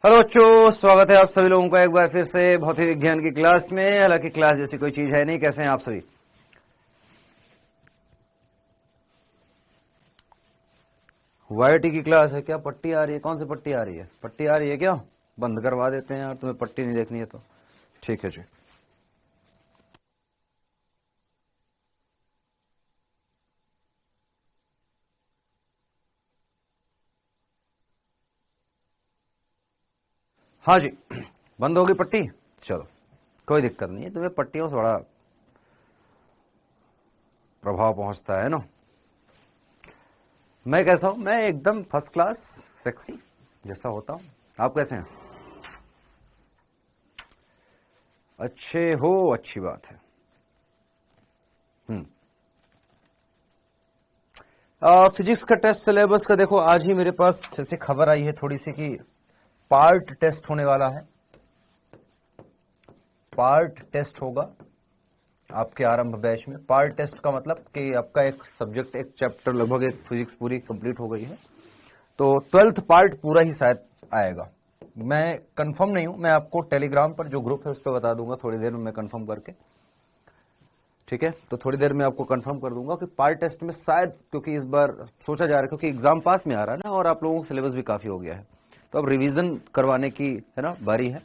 Hello बच्चों, स्वागत है आप सभी लोगों का एक बार फिर से भौतिक विज्ञान की क्लास में। हालांकि क्लास जैसी कोई चीज है नहीं। कैसे हैं आप सभी? वाईटी की क्लास है क्या? पट्टी आ रही है? कौन सी पट्टी आ रही है? पट्टी आ रही है क्या? बंद करवा देते हैं यार, तुम्हें पट्टी नहीं देखनी है तो। ठीक है जी। हाँ जी, बंद होगी पट्टी। चलो, कोई दिक्कत नहीं है। तुम्हें पट्टियों से बड़ा प्रभाव पहुंचता है ना। मैं कैसा हूं? मैं एकदम फर्स्ट क्लास सेक्सी जैसा होता हूं। आप कैसे हैं? अच्छे हो, अच्छी बात है। फिजिक्स का टेस्ट सिलेबस का देखो, आज ही मेरे पास जैसे खबर आई है थोड़ी सी कि पार्ट टेस्ट होने वाला है। पार्ट टेस्ट होगा आपके आरंभ बैच में। पार्ट टेस्ट का मतलब कि आपका एक सब्जेक्ट, एक चैप्टर, लगभग एक फिजिक्स पूरी कंप्लीट हो गई है, तो 12th पार्ट पूरा ही शायद आएगा। मैं कंफर्म नहीं हूं, मैं आपको टेलीग्राम पर जो ग्रुप है उस पर बता दूंगा थोड़ी देर में, मैं कंफर्म करके। ठीक है, तो थोड़ी देर में आपको कंफर्म कर दूंगा कि पार्ट टेस्ट में शायद, क्योंकि इस बार सोचा जा रहा है, क्योंकि एग्जाम पास में आ रहा है ना, और आप लोगों का सिलेबस भी काफी हो गया है, तो अब रिवीजन करवाने की है ना बारी है।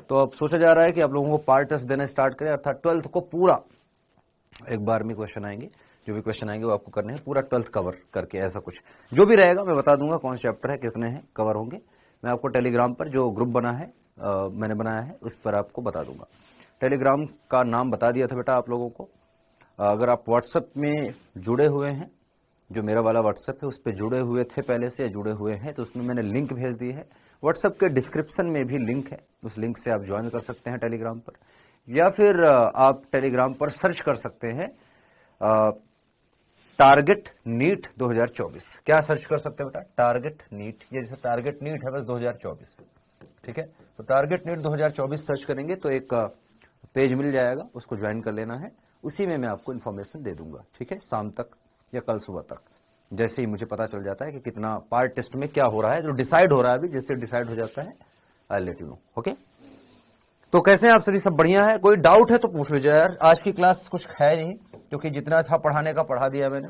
तो अब सोचा जा रहा है कि आप लोगों को पार्ट टेस्ट देना स्टार्ट करें, अर्थात 12th को पूरा एक बार में क्वेश्चन आएंगे। जो भी क्वेश्चन आएंगे वो आपको करने हैं पूरा 12th कवर करके। ऐसा कुछ जो भी रहेगा मैं बता दूंगा, कौन से चैप्टर है, कितने हैं कवर होंगे। मैं आपको टेलीग्राम पर जो ग्रुप बना है, मैंने बनाया है, उस पर आपको बता दूंगा। टेलीग्राम का नाम बता दिया था बेटा आप लोगों को। अगर आप व्हाट्सएप में जुड़े हुए हैं, जो मेरा वाला व्हाट्सएप है उस पर जुड़े हुए थे पहले से, जुड़े हुए हैं, तो उसमें मैंने लिंक भेज दी है। व्हाट्सएप के डिस्क्रिप्शन में भी लिंक है, उस लिंक से आप ज्वाइन कर सकते हैं टेलीग्राम पर, या फिर आप टेलीग्राम पर सर्च कर सकते हैं टारगेट नीट 2024। क्या सर्च कर सकते हैं बेटा? Target NEET. ये जैसे टारगेट नीट है बस 2024। ठीक है, तो टारगेट नीट 2024 सर्च करेंगे तो एक पेज मिल जाएगा, उसको ज्वाइन कर लेना है। उसी में मैं आपको इन्फॉर्मेशन दे दूंगा। ठीक है, शाम तक या कल सुबह तक, जैसे ही मुझे पता चल जाता है कि कितना पार्ट टेस्ट में क्या हो रहा है, जो डिसाइड हो रहा है अभी, जैसे डिसाइड हो जाता है I let you know. Okay, तो कैसे हैं आप सभी? सब बढ़िया है? कोई डाउट है तो पूछ लीजिए यार। आज की क्लास कुछ है नहीं, क्योंकि जितना था पढ़ाने का पढ़ा दिया मैंने।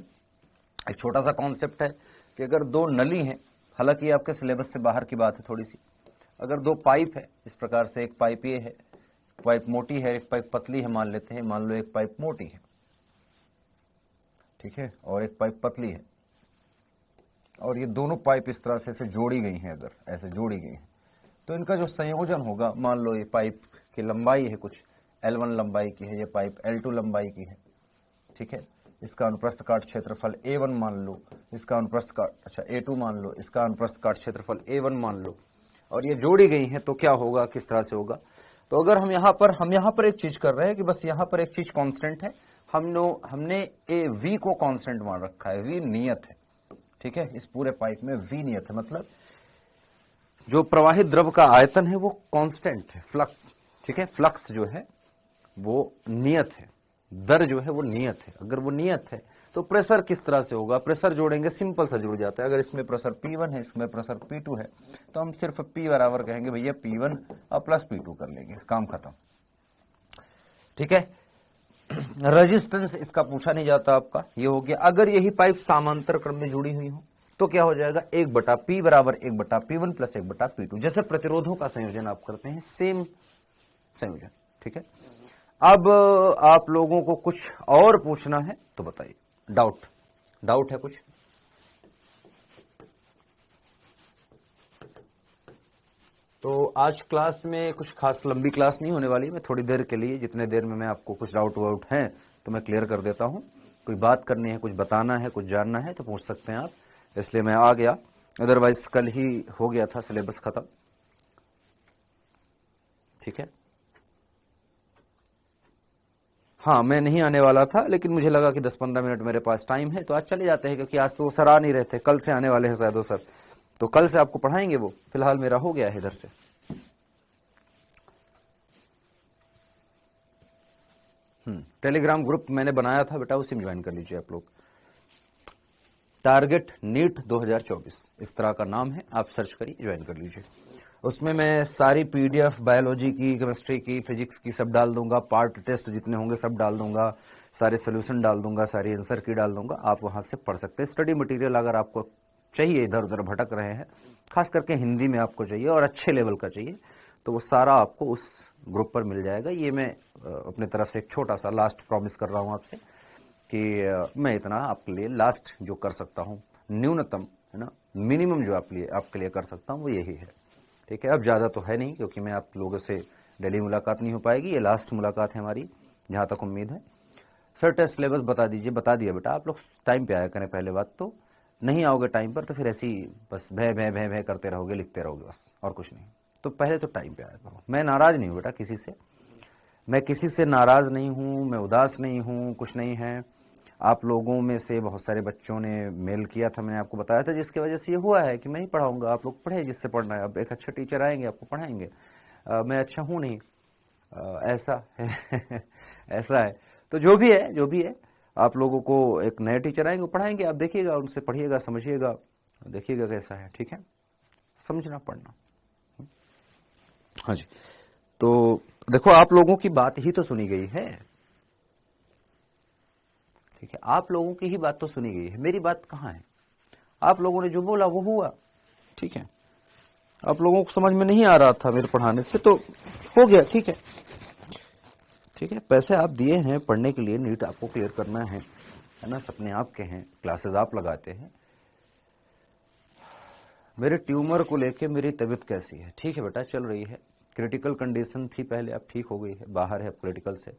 एक छोटा सा कॉन्सेप्ट है कि अगर दो नली हैं, हालांकि ये आपके सिलेबस से बाहर की बात है थोड़ी सी, अगर दो पाइप है इस प्रकार से, एक पाइप ये है, पाइप मोटी है, एक पाइप पतली है, मान लेते हैं, मान लो एक पाइप मोटी है, ठीक है, और एक पाइप पतली है, और ये दोनों पाइप इस तरह से जोड़ी गई हैं, अगर ऐसे जोड़ी गई हैं, तो इनका जो संयोजन होगा, मान लो ये पाइप की लंबाई है कुछ L1 लंबाई की है, ये पाइप L2 लंबाई की है, ठीक है, इसका अनुप्रस्थ काट क्षेत्रफल A1 मान लो, इसका अनुप्रस्थ काट, अच्छा A2 मान लो, इसका अनुप्रस्थ काट क्षेत्रफल A1 मान लो, और ये जोड़ी गई हैं, तो क्या होगा, किस तरह से होगा? तो अगर हम यहाँ पर एक चीज कर रहे हैं कि बस यहाँ पर एक चीज कांस्टेंट है, हमने ए V को कांस्टेंट मान रखा है, V नियत है। ठीक है, इस पूरे पाइप में V नियत है, मतलब जो प्रवाहित द्रव का आयतन है वो कांस्टेंट है, फ्लक्स। ठीक है, फ्लक्स जो है वो नियत है, दर जो है वो नियत है। अगर वो नियत है तो प्रेशर किस तरह से होगा? प्रेशर जोड़ेंगे, सिंपल सा जुड़ जाता है। अगर इसमें प्रेशर P1 है, इसमें प्रेशर P2 है, तो हम सिर्फ P बराबर कहेंगे भैया P1 और प्लस P2 कर लेंगे, काम खत्म। ठीक है, रेजिस्टेंस इसका पूछा नहीं जाता आपका, ये हो गया। अगर यही पाइप समांतर क्रम में जुड़ी हुई हो तो क्या हो जाएगा? 1/P बराबर 1/P1 प्लस 1/P2। जैसे प्रतिरोधों का संयोजन आप करते हैं, सेम संयोजन। ठीक है, अब आप लोगों को कुछ और पूछना है तो बताइए। डाउट है कुछ? तो आज क्लास में कुछ खास लंबी क्लास नहीं होने वाली, मैं थोड़ी देर के लिए, जितने देर में मैं आपको कुछ डाउट है तो मैं क्लियर कर देता हूं। कोई बात करनी है, कुछ बताना है, कुछ जानना है तो पूछ सकते हैं आप, इसलिए मैं आ गया। अदरवाइज कल ही हो गया था सिलेबस खत्म। ठीक है, हाँ, मैं नहीं आने वाला था, लेकिन मुझे लगा कि 10-15 मिनट मेरे पास टाइम है तो आज चले जाते हैं, क्योंकि आज तो सर आ नहीं रहे थे, कल से आने वाले हैं शायद वो सर, तो कल से आपको पढ़ाएंगे वो। फिलहाल मेरा हो गया है इधर से। टेलीग्राम ग्रुप मैंने बनाया था बेटा, उसी में ज्वाइन कर लीजिए आप लोग। टारगेट नीट 2024 इस तरह का नाम है, आप सर्च करिए, ज्वाइन कर लीजिए। उसमें मैं सारी पीडीएफ बायोलॉजी की, केमिस्ट्री की, फिजिक्स की सब डाल दूंगा, पार्ट टेस्ट जितने होंगे सब डाल दूंगा, सारे सोल्यूशन डाल दूंगा, सारी आंसर की डाल दूंगा, आप वहां से पढ़ सकते हैं। स्टडी मटेरियल अगर आपको चाहिए, इधर उधर भटक रहे हैं, खास करके हिंदी में आपको चाहिए और अच्छे लेवल का चाहिए, तो वो सारा आपको उस ग्रुप पर मिल जाएगा। ये मैं अपने तरफ से एक छोटा सा लास्ट प्रॉमिस कर रहा हूँ आपसे कि मैं इतना आपके लिए लास्ट जो कर सकता हूँ, न्यूनतम है ना, मिनिमम जो आपके लिए कर सकता हूँ वो यही है। ठीक है, अब ज़्यादा तो है नहीं, क्योंकि मैं आप लोगों से डेली मुलाकात नहीं हो पाएगी, ये लास्ट मुलाकात है हमारी, जहाँ तक उम्मीद है। सर टेस्ट सिलेबस बता दीजिए। बता दिया बेटा, आप लोग टाइम पे आया करें। पहले बात तो नहीं आओगे टाइम पर तो फिर ऐसी बस भय भय भय भय करते रहोगे, लिखते रहोगे बस, और कुछ नहीं। तो पहले तो टाइम पे आया करो। मैं नाराज नहीं हूँ बेटा किसी से, मैं किसी से नाराज नहीं हूँ, मैं उदास नहीं हूँ, कुछ नहीं है। आप लोगों में से बहुत सारे बच्चों ने मेल किया था, मैंने आपको बताया था, जिसकी वजह से ये हुआ है कि मैं ही पढ़ाऊंगा, आप लोग पढ़े जिससे पढ़ना है। अब एक अच्छा टीचर आएंगे, आपको पढ़ाएंगे। मैं अच्छा हूं नहीं, ऐसा है ऐसा है। तो जो भी है, आप लोगों को एक नए टीचर आएंगे, पढ़ाएंगे, आप देखिएगा, उनसे पढ़िएगा, समझिएगा, देखिएगा कैसा है। ठीक है, समझना पढ़ना। हाँ जी, तो देखो, आप लोगों की बात ही तो सुनी गई है। ठीक है, आप लोगों की ही बात तो सुनी गई है, मेरी बात कहाँ है? आप लोगों ने जो बोला वो हुआ। ठीक है, आप लोगों को समझ में नहीं आ रहा था मेरे पढ़ाने से, तो हो गया। ठीक है, ठीक है, पैसे आप दिए हैं पढ़ने के लिए, नीट आपको क्लियर करना है ना, सपने आपके हैं, क्लासेस आप लगाते हैं। मेरे ट्यूमर को लेके मेरी तबीयत कैसी है? ठीक है बेटा, चल रही है। क्रिटिकल कंडीशन थी पहले, अब ठीक हो गई है, बाहर है क्रिटिकल से,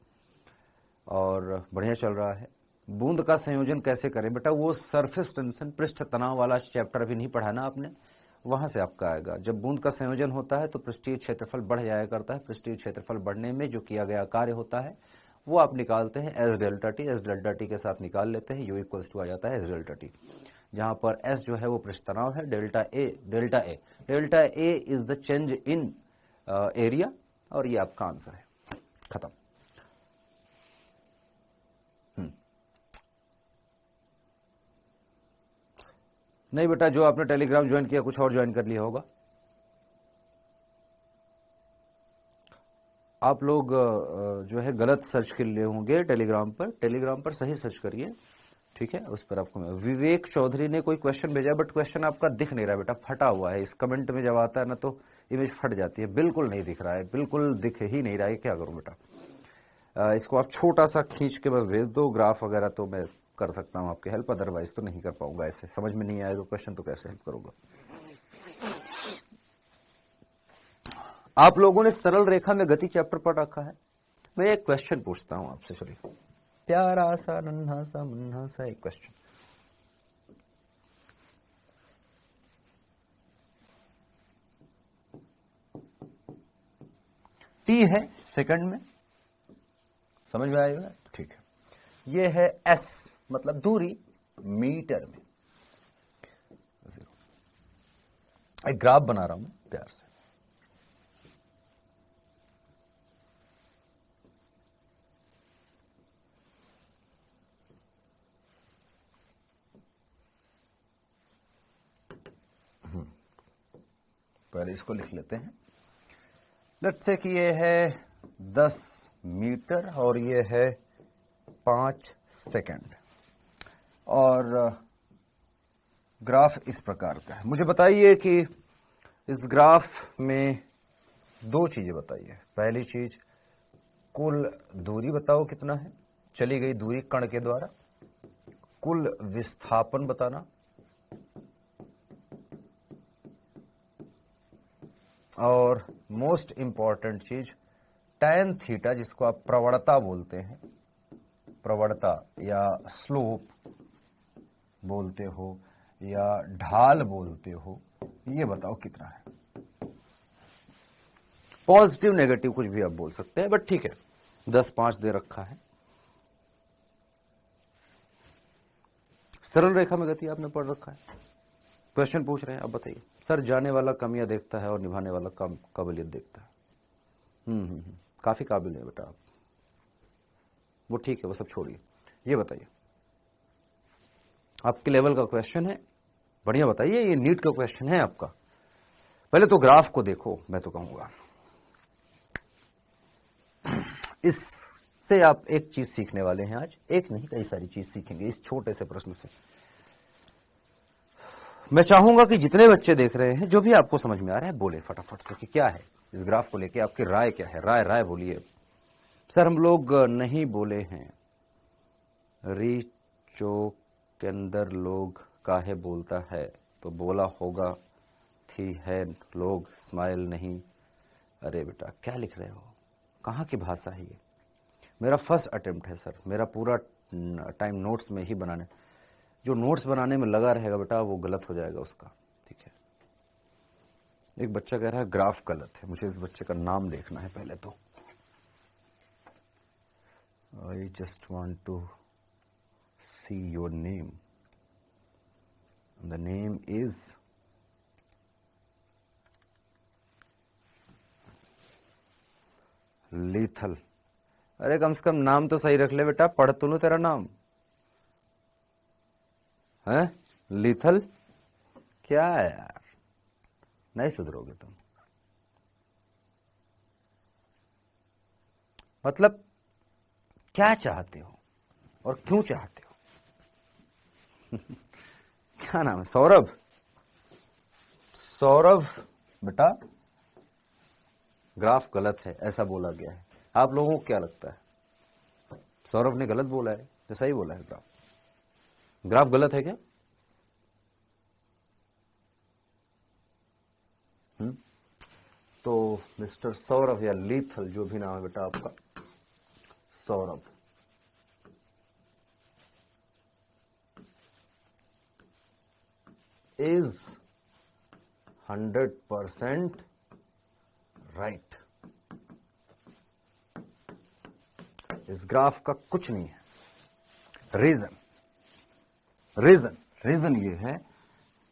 और बढ़िया चल रहा है। बूंद का संयोजन कैसे करें बेटा? वो सरफेस टेंशन, पृष्ठ तनाव वाला चैप्टर अभी नहीं पढ़ा ना आपने, वहां से आपका आएगा। जब बूंद का संयोजन होता है तो पृष्ठीय क्षेत्रफल बढ़ जाया करता है। पृष्ठीय क्षेत्रफल बढ़ने में जो किया गया कार्य होता है वो आप निकालते हैं S delta T. S delta T के साथ निकाल लेते हैं, यू इक्वल्स टू आ जाता है एस डेल्टा टी, जहां पर एस जो है वो पृष्ठ तनाव है, delta A is the change in area, और ये आपका आंसर है। खत्म। नहीं बेटा, जो आपने टेलीग्राम ज्वाइन किया कुछ और ज्वाइन कर लिया होगा। आप लोग जो है गलत सर्च कर लिए होंगे टेलीग्राम पर। टेलीग्राम पर सही सर्च करिए, ठीक है, उस पर आपको। विवेक चौधरी ने कोई क्वेश्चन भेजा, बट क्वेश्चन आपका दिख नहीं रहा बेटा, फटा हुआ है। इस कमेंट में जब आता है ना तो इमेज फट जाती है, बिल्कुल नहीं दिख रहा है, बिल्कुल दिख ही नहीं रहा है। क्या करूं बेटा? इसको आप छोटा सा खींच के बस भेज दो, ग्राफ वगैरह तो मैं कर सकता हूं आपकी हेल्प, अदरवाइज तो नहीं कर पाऊंगा। ऐसे समझ में नहीं आएगा तो क्वेश्चन तो कैसे हेल्प करूंगा? आप लोगों ने सरल रेखा में गति चैप्टर पढ़ रखा है। मैं एक क्वेश्चन पूछता हूं आपसे, चलिए, प्यारा सा नन्हा सा मुन्ना सा एक क्वेश्चन। टी है सेकंड में, समझ में आएगा? ठीक है। ये है एस, मतलब दूरी मीटर में। एक ग्राफ बना रहा हूं प्यार से। पहले इसको लिख लेते हैं। लेट्स से कि ये है 10 मीटर और ये है 5 सेकंड, और ग्राफ इस प्रकार का है। मुझे बताइए कि इस ग्राफ में दो चीजें बताइए। पहली चीज, कुल दूरी बताओ कितना है, चली गई दूरी कण के द्वारा। कुल विस्थापन बताना, और मोस्ट इंपॉर्टेंट चीज टैन थीटा, जिसको आप प्रवणता बोलते हैं, प्रवणता या स्लोप बोलते हो या ढाल बोलते हो, ये बताओ कितना है। पॉजिटिव नेगेटिव कुछ भी आप बोल सकते हैं, बट ठीक है, 10-5 दे रखा है। सरल रेखा में गति आपने पढ़ रखा है। क्वेश्चन पूछ रहे हैं, अब बताइए। सर, जाने वाला कमियां देखता है और निभाने वाला काबिलियत देखता है। काफी काबिल है बेटा आप, वो ठीक है, वो सब छोड़िए। ये बताइए, आपके लेवल का क्वेश्चन है, बढ़िया बताइए, ये नीट का क्वेश्चन है आपका। पहले तो ग्राफ को देखो, मैं तो कहूंगा इससे आप एक चीज सीखने वाले हैं आज, एक नहीं कई सारी चीज सीखेंगे इस छोटे से प्रश्न से। मैं चाहूंगा कि जितने बच्चे देख रहे हैं, जो भी आपको समझ में आ रहा है बोले फटाफट से कि क्या है इस ग्राफ को लेके आपकी राय क्या है। राय बोलिए। सर हम लोग नहीं बोले हैं। चौक के अंदर लोग काहे बोलता है, तो बोला होगा थी है लोग स्माइल नहीं। अरे बेटा क्या लिख रहे हो, कहाँ की भाषा है ये? मेरा फर्स्ट अटेम्प्ट है सर, मेरा पूरा टाइम नोट्स में ही बनाने, जो नोट्स बनाने में लगा रहेगा बेटा वो गलत हो जाएगा उसका, ठीक है। एक बच्चा कह रहा है ग्राफ गलत है, मुझे इस बच्चे का नाम देखना है पहले तो। I just want to see your name. The name is lethal. अरे कम से कम नाम तो सही रख ले बेटा, पढ़ तो लो तेरा नाम है। लीथल क्या है यार, नहीं सुधरोगे तुम। मतलब क्या चाहते हो और क्यों चाहते हो? क्या नाम है? सौरभ। सौरभ बेटा ग्राफ गलत है ऐसा बोला गया है, आप लोगों को क्या लगता है? सौरभ ने गलत बोला है तो सही बोला है? ग्राफ गलत है क्या? तो मिस्टर सौरभ या लीथल जो भी नाम है बेटा आपका, सौरभ इज 100% राइट। इस ग्राफ का कुछ नहीं है। रीजन ये है,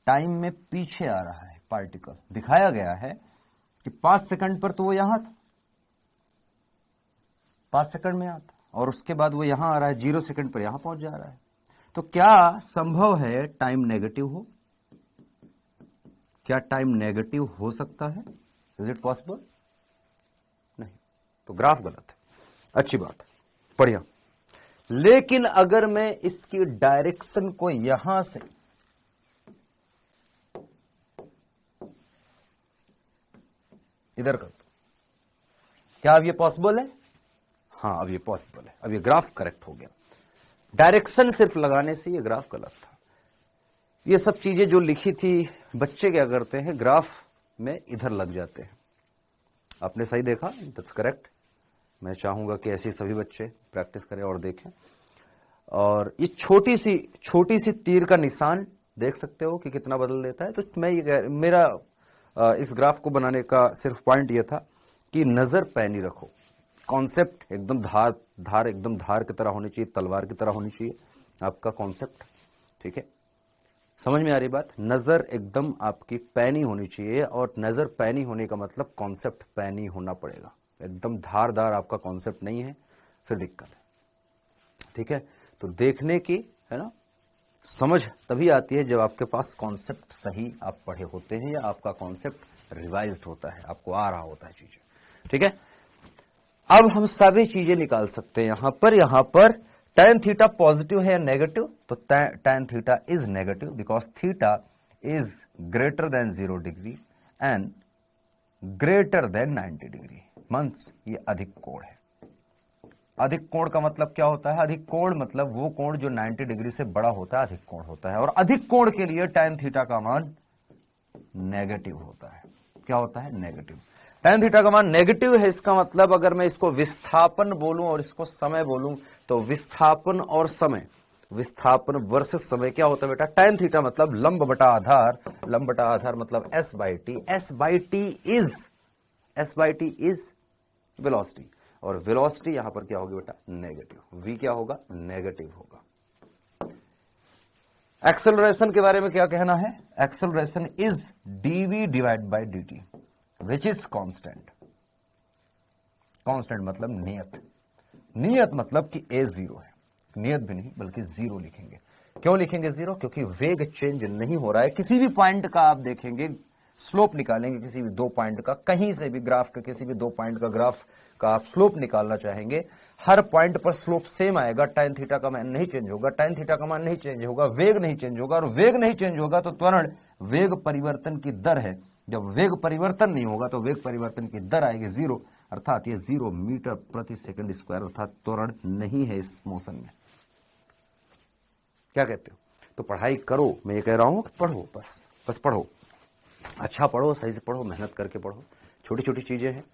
टाइम में पीछे आ रहा है पार्टिकल। दिखाया गया है कि 5 सेकंड पर तो वो यहां था, 5 सेकंड में आता, और उसके बाद वो यहां आ रहा है, 0 सेकंड पर यहां पहुंच जा रहा है। तो क्या संभव है टाइम नेगेटिव हो? क्या टाइम नेगेटिव हो सकता है? Is it possible? नहीं, तो ग्राफ गलत है। अच्छी बात है, बढ़िया। लेकिन अगर मैं इसकी डायरेक्शन को यहां से इधर कर दूं, क्या अब ये पॉसिबल है? हाँ अब ये पॉसिबल है, अब ये ग्राफ करेक्ट हो गया। डायरेक्शन सिर्फ लगाने से ये ग्राफ गलत था। ये सब चीजें जो लिखी थी, बच्चे क्या करते हैं ग्राफ में इधर लग जाते हैं। आपने सही देखा, दैट्स करेक्ट। मैं चाहूंगा कि ऐसे सभी बच्चे प्रैक्टिस करें और देखें। और ये छोटी सी तीर का निशान देख सकते हो कि कितना बदल देता है। तो मैं ये मेरा इस ग्राफ को बनाने का सिर्फ पॉइंट ये था कि नजर पैनी रखो। कॉन्सेप्ट एकदम धार एकदम धार की तरह होनी चाहिए, तलवार की तरह होनी चाहिए आपका कॉन्सेप्ट, ठीक है। समझ में आ रही बात? नजर एकदम आपकी पैनी होनी चाहिए, और नजर पैनी होने का मतलब कॉन्सेप्ट पैनी होना पड़ेगा। एकदम धारदार आपका कॉन्सेप्ट नहीं है, फिर दिक्कत है, ठीक है। तो देखने की है ना समझ तभी आती है जब आपके पास कॉन्सेप्ट सही आप पढ़े होते हैं, या आपका कॉन्सेप्ट रिवाइज्ड होता है, आपको आ रहा होता है चीजें, ठीक है। अब हम सभी चीजें निकाल सकते हैं। यहां पर tan थीटा पॉजिटिव है या नेगेटिव? तो tan theta is negative because theta is greater than 0 degree and greater than 90 degree. Means ये अधिक कोण है। अधिक कोण का मतलब क्या होता है? अधिक कोण मतलब वो कोण जो 90 डिग्री से बड़ा होता है, अधिक कोण होता है। और अधिक कोण के लिए tan थीटा का मान नेगेटिव होता है। क्या होता है? नेगेटिव। tan थीटा का मान नेगेटिव है, इसका मतलब अगर मैं इसको विस्थापन बोलूं और इसको समय बोलूं, तो विस्थापन और समय, विस्थापन वर्सेस समय क्या होता है बेटा? tan थीटा मतलब लंब बटा आधार, लंब बटा आधार मतलब s by T. s by T is velocity, और वेलोसिटी यहां पर क्या होगी बेटा? नेगेटिव। v क्या होगा? नेगेटिव होगा। एक्सेलरेशन के बारे में क्या कहना है? Acceleration is dv divide by dt which is constant. Constant मतलब नियत। नियत मतलब कि a 0 है। नियत भी नहीं बल्कि 0 लिखेंगे। क्यों लिखेंगे 0? क्योंकि वेग चेंज नहीं हो रहा है। किसी भी पॉइंट का आप देखेंगे स्लोप निकालेंगे किसी भी 2 पॉइंट का, कहीं से भी ग्राफ का, किसी भी 2 पॉइंट का ग्राफ का आप स्लोप निकालना चाहेंगे, हर पॉइंट पर स्लोप सेम आएगा, tan थीटा का मान नहीं चेंज होगा, tan थीटा का मान नहीं चेंज होगा, वेग नहीं चेंज होगा, और वेग नहीं चेंज होगा तो त्वरण वेग परिवर्तन की दर है, जब वेग परिवर्तन नहीं होगा तो वेग परिवर्तन की दर आएगी 0, अर्थात ये 0 मीटर प्रति सेकंड स्क्वायर, अर्थात त्वरण नहीं है इस मोशन में। क्या कहते हो? तो पढ़ाई करो, मैं ये कह रहा हूं कि पढ़ो, बस पढ़ो, अच्छा पढ़ो, सही से पढ़ो, मेहनत करके पढ़ो। छोटी छोटी चीजें हैं,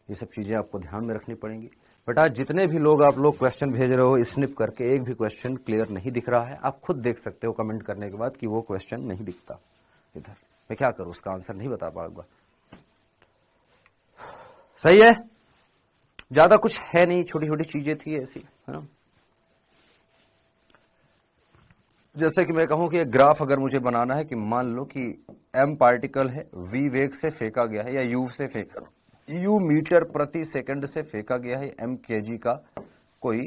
ये सब चीजें आपको ध्यान में रखनी पड़ेंगी। बेटा जितने भी लोग आप लोग क्वेश्चन भेज रहे हो स्निप करके, एक भी क्वेश्चन क्लियर नहीं दिख रहा है, आप खुद देख सकते हो कमेंट करने के बाद कि वो क्वेश्चन नहीं दिखता इधर, मैं क्या करूं, उसका आंसर नहीं बता पाऊंगा। सही है, ज्यादा कुछ है नहीं, छोटी छोटी चीजें थी ऐसी, है ना। जैसे कि मैं कहूं कि एक ग्राफ अगर मुझे बनाना है कि मान लो कि m पार्टिकल है, v वेग से फेंका गया है, या u से फेंका, u मीटर प्रति सेकंड से फेंका गया है, m kg का कोई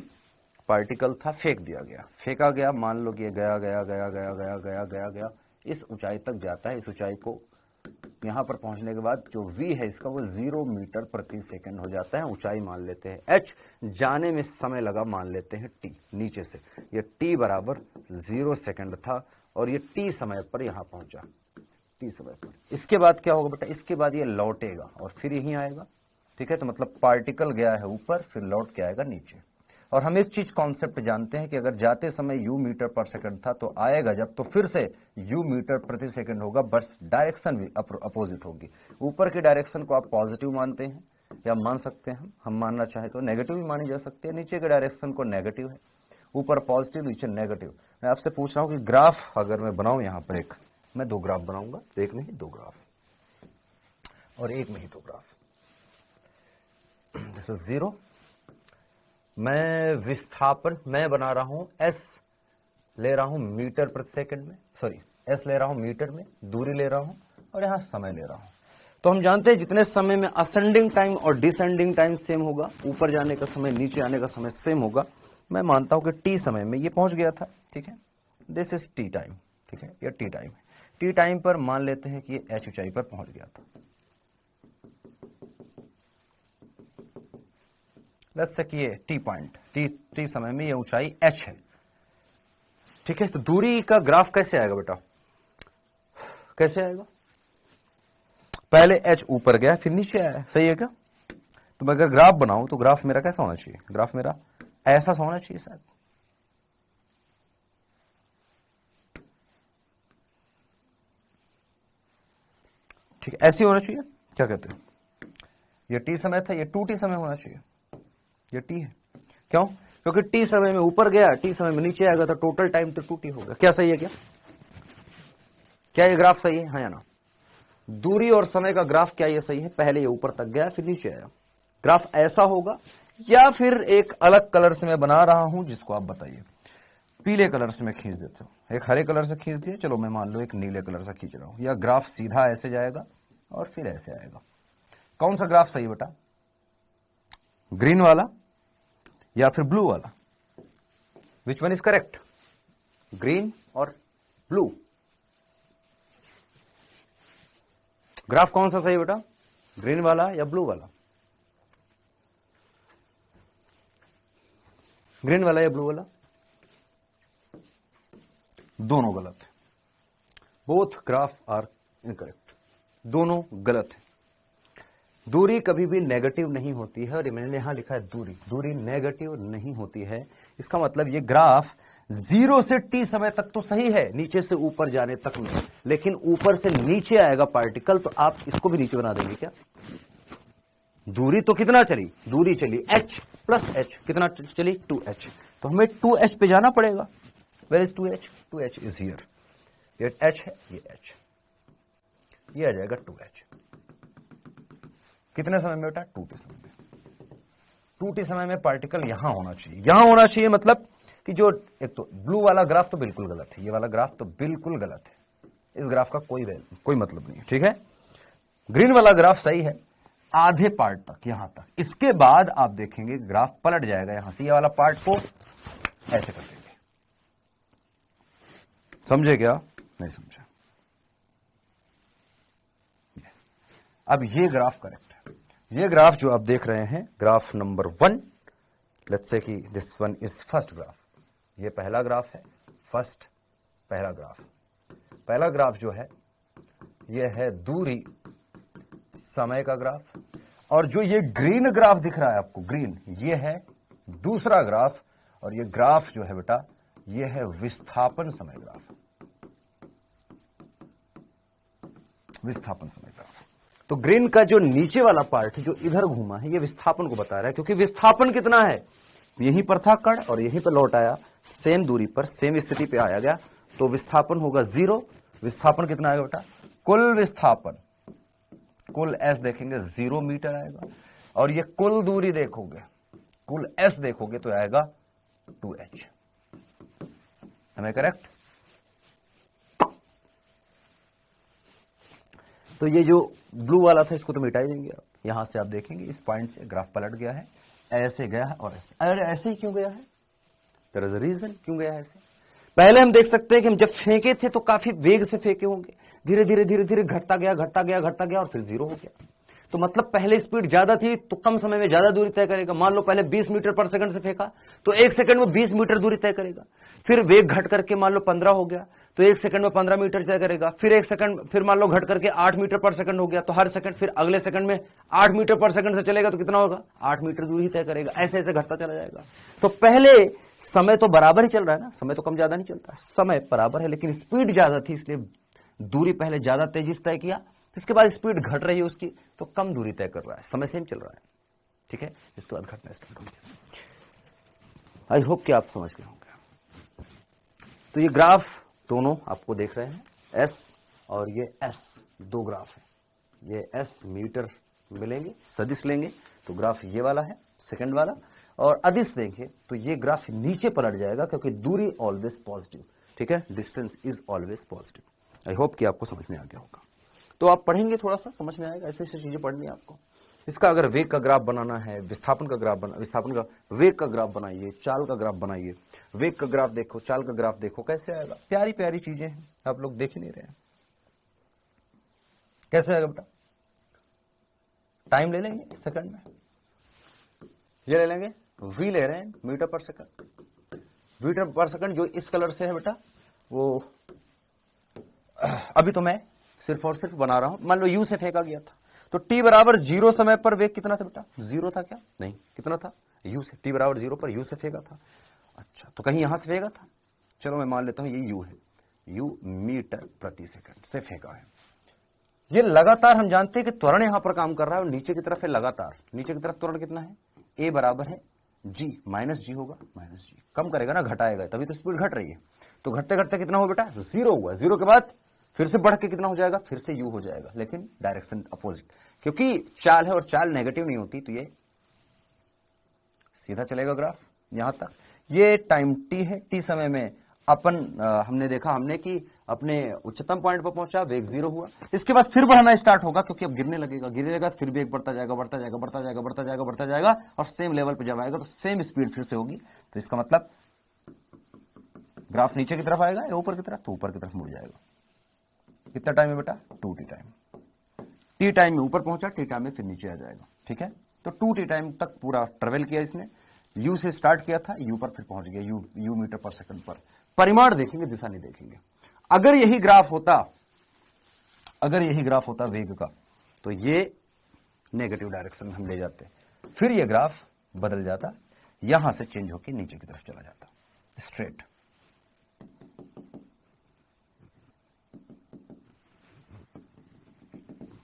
पार्टिकल था, फेंक दिया गया, फेंका गया, मान लो कि ये गया गया गया गया गया गया गया गया इस ऊंचाई तक जाता है, इस ऊंचाई को यहां पर पहुंचने के बाद जो v है इसका वो 0 मीटर प्रति सेकंड हो जाता है, ऊंचाई मान लेते हैं h, जाने में समय लगा मान लेते हैं t, नीचे से ये t बराबर 0 सेकंड था और ये t समय पर यहां पहुंचा, t समय पर। इसके बाद क्या होगा बेटा, इसके बाद ये लौटेगा और फिर यहीं आएगा, ठीक है। तो मतलब पार्टिकल गया है ऊपर, फिर लौट के आएगा नीचे। और हम एक चीज कॉन्सेप्ट जानते हैं कि अगर जाते समय u मीटर पर सेकंड था तो आएगा जब तो फिर से u मीटर प्रति सेकंड होगा, बस डायरेक्शन भी अपोजिट होगी। ऊपर की डायरेक्शन को आप पॉजिटिव मानते हैं या मान सकते हैं, हम मानना चाहे तो नेगेटिव भी मानी जा सकती है, नीचे के डायरेक्शन को नेगेटिव है, ऊपर पॉजिटिव नीचे नेगेटिव। मैं आपसे पूछ रहा हूं कि ग्राफ अगर मैं बनाऊं, यहां पर एक मैं 2 ग्राफ बनाऊंगा, एक नहीं 2 ग्राफ, और एक में ही 2 ग्राफ। दिस इज 0, मैं विस्थापन मैं बना रहा हूं s ले रहा हूं मीटर प्रति सेकंड में, सॉरी s ले रहा हूं मीटर में, दूरी ले रहा हूं और यहां समय ले रहा हूं। तो हम जानते हैं जितने समय में असेंडिंग टाइम और डिसेंडिंग टाइम सेम होगा, ऊपर जाने का समय नीचे आने का समय सेम होगा। मैं मानता हूं कि t समय में ये पहुंच गया था, ठीक है, दिस इज t टाइम, ठीक है, ये t टाइम है। t टाइम पर मान लेते हैं कि ये h ऊंचाई पर पहुंच गया था। लेट्स से कि ये t पॉइंट, t समय में ये ऊंचाई h है, ठीक है। तो दूरी का ग्राफ कैसे आएगा बेटा, कैसे आएगा, पहले h ऊपर गया फिर नीचे आया, सही है क्या। तो मैं अगर ग्राफ बनाऊं तो ग्राफ मेरा कैसा होना चाहिए, ग्राफ मेरा ऐसा होना चाहिए शायद, ठीक है, ऐसी होना चाहिए, क्या कहते हो। ये t समय था, ये 2t समय होना चाहिए, ये t है, क्यों, क्योंकि t समय में ऊपर गया, t समय में नीचे आएगा, तो टोटल टाइम तो 2t होगा। क्या सही है, क्या ये ग्राफ सही है, हाँ या ना। दूरी और समय का ग्राफ क्या ये सही है, पहले ये ऊपर तक गया फिर नीचे आया, ग्राफ ऐसा होगा, या फिर एक अलग कलर से मैं बना रहा हूं जिसको आप बताइए, पीले कलर से मैं खींच देता हूं, एक हरे कलर से खींच दिया, चलो मैं मान लो एक नीले कलर से खींच रहा हूं, या ग्राफ सीधा ऐसे जाएगा और फिर ऐसे आएगा। कौन सा ग्राफ सही बेटा, ग्रीन वाला या फिर ब्लू वाला, which one is correct, green और ब्लू, ग्राफ कौन सा सही बेटा, ग्रीन वाला या ब्लू वाला, ग्रीन वाला या ब्लू वाला, दोनों गलत है, बोथ ग्राफ आर इनकरेक्ट, दोनों गलत है। दूरी कभी भी नेगेटिव नहीं होती है, और मैंने यहां लिखा है दूरी नेगेटिव नहीं होती है। इसका मतलब ये ग्राफ 0 से t समय तक तो सही है, नीचे से ऊपर जाने तक नहीं, लेकिन ऊपर से नीचे आएगा पार्टिकल तो आप इसको भी नीचे बना देंगे क्या। दूरी तो कितना चली, दूरी चली h प्लस h, कितना चली 2h, तो हमें 2h पे जाना पड़ेगा। Where is 2h, 2h is here, ये h है, ये h, ये आ जाएगा 2h। कितने समय में बेटा, 2t समय में। 2t समय में पार्टिकल यहां होना चाहिए, यहां होना चाहिए, मतलब कि जो एक तो ब्लू वाला ग्राफ तो बिल्कुल गलत है, ये वाला ग्राफ तो बिल्कुल गलत है, इस ग्राफ का कोई मतलब नहीं है, ठीक है। ग्रीन वाला ग्राफ सही है आधे पार्ट तक, यहां तक, इसके बाद आप देखेंगे ग्राफ पलट जाएगा, यहां से ये वाला पार्ट को ऐसे कर देंगे। समझे क्या, नहीं समझा, अब ये ग्राफ करेक्ट है। ये ग्राफ जो आप देख रहे हैं, ग्राफ नंबर 1, लेट्स से कि this one is first graph. ये पहला ग्राफ है, फर्स्ट पहला ग्राफ। पहला ग्राफ जो है ये है दूरी समय का ग्राफ, और जो ये ग्रीन ग्राफ दिख रहा है आपको, ग्रीन, ये है दूसरा ग्राफ, और ये ग्राफ जो है बेटा ये है विस्थापन समय ग्राफ, विस्थापन समय ग्राफ। तो ग्रीन का जो नीचे वाला पार्ट है जो इधर घूमा है, ये विस्थापन को बता रहा है, क्योंकि विस्थापन कितना है, यहीं पर था कण और यहीं पर लौट आया, सेम दूरी पर सेम स्थिति पे आया गया, तो विस्थापन होगा 0। विस्थापन कितना आएगा बेटा, कुल विस्थापन, कुल एस देखेंगे 0 मीटर आएगा, और ये कुल दूरी देखोगे, कुल एस देखोगे तो आएगा 2h। है करेक्ट? तो ये जो ब्लू वाला था इसको तो मिटा ही देंगे आप। यहां से आप देखेंगे इस पॉइंट से ग्राफ पलट गया है, ऐसे गया है और ऐसे। अरे ऐसे ही क्यों गया है? देयर इज अ रीजन क्यों गया है ऐसे। पहले हम देख सकते हैं कि हम जब फेंके थे तो काफी वेग से फेंके होंगे, धीरे धीरे धीरे धीरे घटता गया घटता गया घटता गया और फिर 0 हो गया। तो मतलब पहले स्पीड ज्यादा थी तो कम समय में ज्यादा दूरी तय करेगा। मान लो पहले 20 मीटर पर सेकंड से फेंका तो 1 सेकंड में 20 मीटर दूरी तय करेगा। फिर वेग घट करके मान लो 15 हो गया तो 1 सेकंड में 15 मीटर तय करेगा। फिर 1 सेकंड, फिर मान लो घट करके 8 मीटर पर सेकंड हो गया तो हर सेकंड फिर अगले सेकंड में 8 मीटर पर सेकंड से चलेगा तो कितना होगा, 8 मीटर दूरी तय करेगा। ऐसे ऐसे घटता चला जाएगा। तो पहले समय तो बराबर ही चल रहा है ना, समय तो कम ज्यादा नहीं चलता, समय बराबर है, लेकिन स्पीड ज्यादा थी इसलिए दूरी पहले ज्यादा तेजी से तय किया, इसके बाद स्पीड घट रही है उसकी तो कम दूरी तय कर रहा है, समय सेम चल रहा है। ठीक है, इसके बाद घटना स्टार्ट हो गया। आई होप कि आप समझ गए होंगे। तो ये ग्राफ दोनों आपको देख रहे हैं, एस और ये एस, दो ग्राफ है। ये एस मीटर मिलेंगे, सदिश लेंगे तो ग्राफ ये वाला है, सेकंड वाला, और अदिश देंगे तो ये ग्राफ नीचे पलट जाएगा क्योंकि दूरी ऑलवेज पॉजिटिव। ठीक है, distance is always positive. I hope कि आपको समझ में आ गया होगा। तो आप पढ़ेंगे थोड़ा सा समझ में आएगा, ऐसे ऐसी चीजें पढ़नी है आपको। इसका अगर वेग का ग्राफ बनाना है, विस्थापन का ग्राफ बना, विस्थापन का वेग का ग्राफ बनाइए, चाल का ग्राफ बनाइए, वेग का ग्राफ देखो, चाल का ग्राफ देखो, कैसे आएगा। प्यारी प्यारी चीजें हैं, आप लोग देख ही नहीं रहे हैं, कैसे आएगा बेटा। टाइम ले लेंगे सेकंड में, ये ले लेंगे, वी ले रहे हैं मीटर पर सेकंड। मीटर पर सेकंड जो इस कलर से है बेटा, वो अभी तो मैं सिर्फ और सिर्फ बना रहा हूं। मान लो यू से फेंका गया था तो टी बराबर 0 समय पर वेग कितना था बेटा, 0 था क्या, नहीं, कितना था, यू से, टी बराबर 0 पर यू से फेंका था। अच्छा, तो कहीं यहां से फेंका था, चलो मैं मान लेता हूं ये यू है, यू मीटर प्रति सेकंड से फेंका है। ये लगातार हम जानते हैं कि त्वरण यहां पर काम कर रहा है और नीचे की तरफ है लगातार, नीचे की तरफ त्वरण कितना है, ए बराबर है जी, माइनस जी होगा, माइनस जी कम करेगा ना, घटाएगा, तभी तो स्पीड घट रही है। तो घटते घटते कितना हो बेटा, 0 हुआ, 0 के बाद फिर से बढ़ के कितना हो जाएगा, फिर से यू हो जाएगा, लेकिन डायरेक्शन अपोजिट, क्योंकि चाल है और चाल नेगेटिव नहीं होती तो ये सीधा चलेगा ग्राफ यहां तक। ये टाइम टी है, टी समय में अपन हमने देखा हमने कि अपने उच्चतम पॉइंट पर पहुंचा, वेग 0 हुआ, इसके बाद फिर बढ़ना स्टार्ट होगा क्योंकि अब गिरने लगेगा, गिरेगा फिर वेग बढ़ता जाएगा बढ़ता जाएगा बढ़ता जाएगा बढ़ता जाएगा बढ़ता जाएगा और सेम लेवल पर जब आएगा तो सेम स्पीड फिर से होगी। तो इसका मतलब ग्राफ नीचे की तरफ आएगा या ऊपर की तरफ, तो ऊपर की तरफ मुड़ जाएगा। कितना टाइम है बेटा, 2t टाइम। टी टाइम में ऊपर पहुंचा, टी टाइम में फिर नीचे आ जाएगा। ठीक है, तो 2t टाइम तक पूरा ट्रेवल किया इसने, यू से स्टार्ट किया था, यू पर फिर पहुंच गया, यू मीटर पर सेकंड पर। परिमाण देखेंगे, दिशा नहीं देखेंगे। अगर यही ग्राफ होता, अगर यही ग्राफ होता वेग का, तो ये नेगेटिव डायरेक्शन में हम ले जाते, फिर ये ग्राफ बदल जाता, यहां से चेंज होकर नीचे की तरफ चला जाता स्ट्रेट।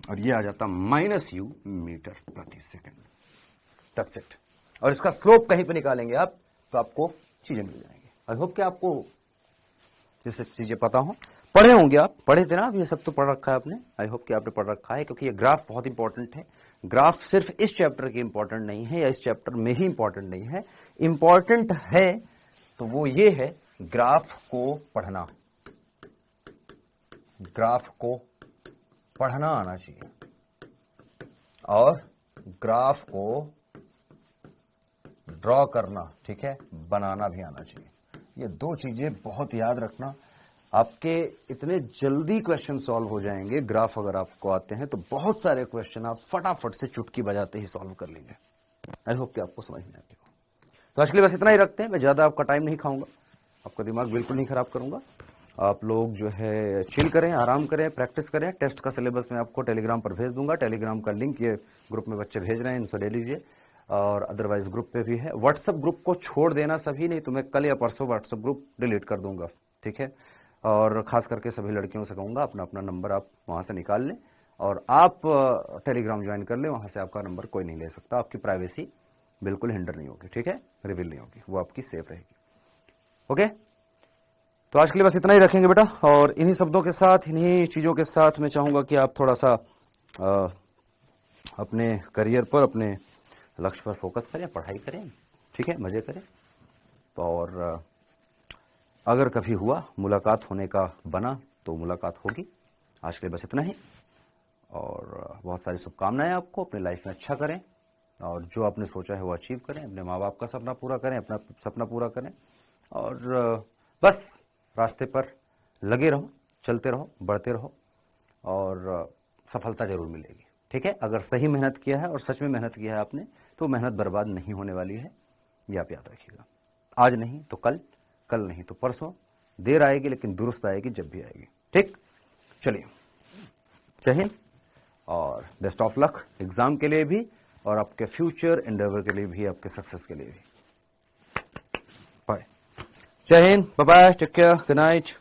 और ये आ जाता -u मीटर प्रति सेकंड। That's it. और इसका स्लोप कहीं पे निकालेंगे आप तो आपको चीजें मिल जाएंगी। आई होप कि आपको ये सब चीजें पता हो, पढ़े होंगे आप, पढ़े थे ना, ये सब तो पढ़ रखा है आपने। आई होप कि आपने पढ़ रखा है, क्योंकि ये ग्राफ बहुत इंपॉर्टेंट है। ग्राफ सिर्फ इस चैप्टर की इंपॉर्टेंट नहीं है या इस चैप्टर में ही इंपॉर्टेंट नहीं है, इंपॉर्टेंट है तो वो ये है ग्राफ को पढ़ना, ग्राफ को पढ़ना आना चाहिए और ग्राफ को ड्रॉ करना, ठीक है, बनाना भी आना चाहिए। ये दो चीजें बहुत याद रखना। आपके इतने जल्दी क्वेश्चन सॉल्व हो जाएंगे, ग्राफ अगर आपको आते हैं तो बहुत सारे क्वेश्चन आप फटाफट से चुटकी बजाते ही सॉल्व कर लेंगे। आई होप कि आपको समझ में आएगा। तो आज के लिए बस इतना ही रखते हैं। मैं ज़्यादा आपका टाइम नहीं खाऊंगा, आपका दिमाग बिल्कुल नहीं खराब करूंगा। आप लोग जो है चिल करें, आराम करें, प्रैक्टिस करें। टेस्ट का सिलेबस मैं आपको टेलीग्राम पर भेज दूंगा। टेलीग्राम का लिंक ये ग्रुप में बच्चे भेज रहे हैं, इनसे ले लीजिए। और अदरवाइज ग्रुप पे भी है। व्हाट्सएप ग्रुप को छोड़ देना सभी, नहीं तो मैं कल या परसों व्हाट्सएप ग्रुप डिलीट कर दूंगा, ठीक है। और खास करके सभी लड़कियों से कहूँगा अपना अपना नंबर आप वहाँ से निकाल लें और आप टेलीग्राम ज्वाइन कर लें। वहाँ से आपका नंबर कोई नहीं ले सकता, आपकी प्राइवेसी बिल्कुल हिंडर नहीं होगी, ठीक है, रिवील नहीं होगी, वो आपकी सेफ रहेगी। ओके, तो आज के लिए बस इतना ही रखेंगे बेटा। और इन्हीं शब्दों के साथ, इन्हीं चीज़ों के साथ मैं चाहूँगा कि आप थोड़ा सा अपने करियर पर, अपने लक्ष्य पर फोकस करें, पढ़ाई करें, ठीक है, मज़े करें। और अगर कभी हुआ मुलाकात होने का बना तो मुलाकात होगी। आज के लिए बस इतना ही और बहुत सारी शुभकामनाएं आपको। अपने लाइफ में अच्छा करें और जो आपने सोचा है वो अचीव करें। अपने माँ बाप का सपना पूरा करें, अपना सपना पूरा करें और बस रास्ते पर लगे रहो, चलते रहो, बढ़ते रहो और सफलता जरूर मिलेगी, ठीक है। अगर सही मेहनत किया है और सच में मेहनत किया है आपने तो मेहनत बर्बाद नहीं होने वाली है, ये आप याद रखिएगा। आज नहीं तो कल, कल नहीं तो परसों, देर आएगी लेकिन दुरुस्त आएगी जब भी आएगी, ठीक। चलिए, जय हिंद और बेस्ट ऑफ लक एग्जाम के लिए भी और आपके फ्यूचर एंडेवर के लिए भी, आपके सक्सेस के लिए भी। बाय, जय हिंद, bye bye, take care, good night.